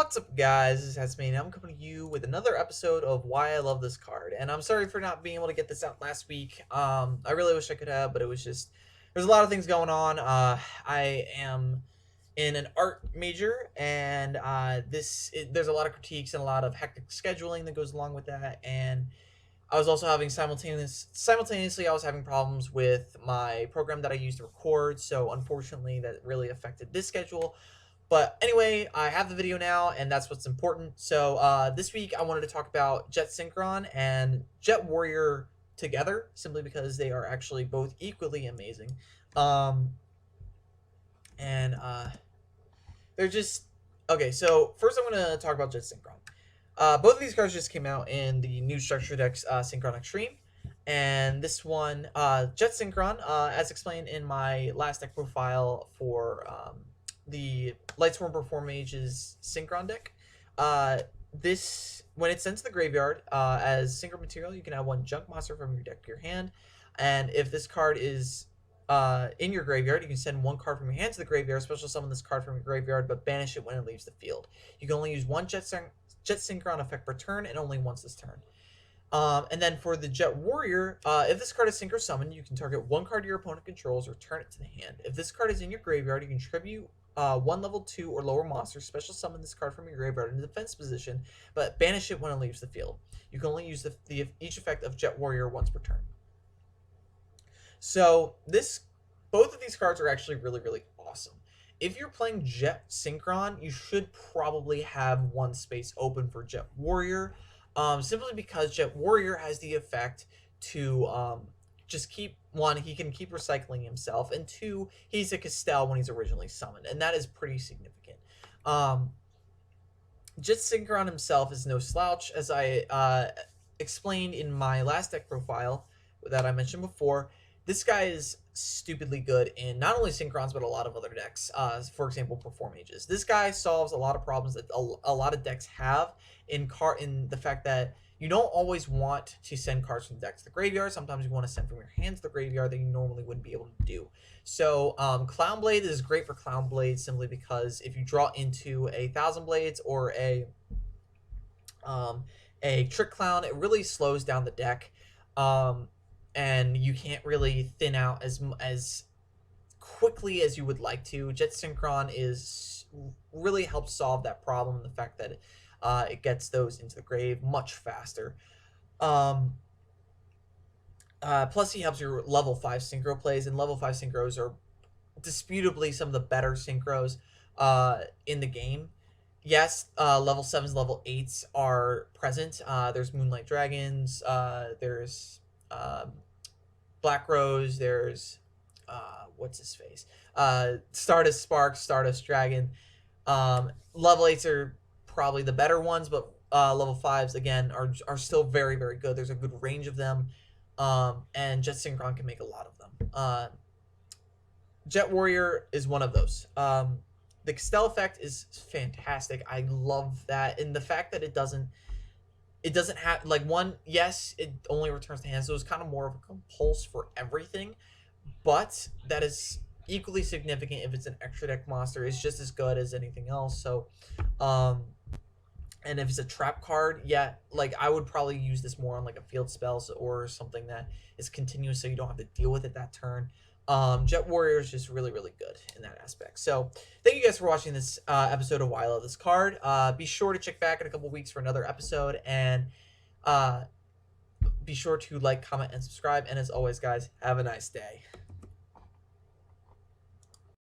What's up, guys? This is me, and I'm coming to you with another episode of Why I Love This Card. And I'm sorry for not being able to get this out last week. I really wish I could have, but it was just there's a lot of things going on. I am in an art major, and there's a lot of critiques and a lot of hectic scheduling that goes along with that. And I was also having simultaneously I was having problems with my program that I use to record. So unfortunately, that really affected this schedule. But anyway, I have the video now, and that's what's important. So this week, I wanted to talk about Jet Synchron and Jet Warrior together, simply because they are actually both equally amazing. Um, and they're just okay. So first, I'm going to talk about Jet Synchron. Both of these cards just came out in the new Structure Decks Synchron Extreme. And this one, Jet Synchron, as explained in my last deck profile for the Lightsworn Perform Mage's Synchron deck. This when it's sent to the graveyard as synchro material, you can add one junk monster from your deck to your hand, and if this card is in your graveyard, you can send one card from your hand to the graveyard, special summon this card from your graveyard, but banish it when it leaves the field. You can only use one Jet Synchron effect per turn, and only once this turn. And then for the Jet Warrior, if this card is synchro summoned, you can target one card your opponent controls or turn it to the hand. If this card is in your graveyard, you can tribute one level 2 or lower monster, special summon this card from your graveyard in defense position, but banish it when it leaves the field. You can only use each effect of Jet Warrior once per turn. So both of these cards are actually really, really awesome. If you're playing Jet Synchron, you should probably have one space open for Jet Warrior, simply because Jet Warrior has the effect to just he can keep recycling himself, and two, he's a Castell when he's originally summoned, and that is pretty significant. Jet Synchron himself is no slouch, as I explained in my last deck profile that I mentioned before. This guy is stupidly good in not only Synchrons, but a lot of other decks. For example, Perform Mages. This guy solves a lot of problems that a lot of decks have in the fact that you don't always want to send cards from the deck to the graveyard. Sometimes you want to send from your hand to the graveyard that you normally wouldn't be able to do. So Clown Blade is great for Clown Blade simply because if you draw into a Thousand Blades or a Trick Clown, it really slows down the deck. And you can't really thin out as quickly as you would like to. Jet Synchron really helps solve that problem, the fact that it gets those into the grave much faster. Plus, he helps your level 5 synchro plays, and level 5 synchros are disputably some of the better synchros in the game. Yes, level 7s, level 8s are present. There's Moonlight Dragons, there's Black Rose, there's what's his face? Stardust Spark, Stardust Dragon. Level 8s are probably the better ones, but level 5s again are still very, very good. There's a good range of them. And Jet Synchron can make a lot of them. Jet Warrior is one of those. The Castell effect is fantastic. I love that, and the fact that it doesn't have yes, it only returns to hand, so it's kind of more of a compulse for everything, but that is equally significant if it's an extra deck monster. It's just as good as anything else. So and if it's a trap card, yeah, I would probably use this more on a field spells or something that is continuous, so you don't have to deal with it that turn. Jet Warrior is just really, really good in that aspect. So thank you guys for watching this episode of Why I Love This Card. Be sure to check back in a couple weeks for another episode, and be sure to like, comment, and subscribe. And as always, guys, have a nice day.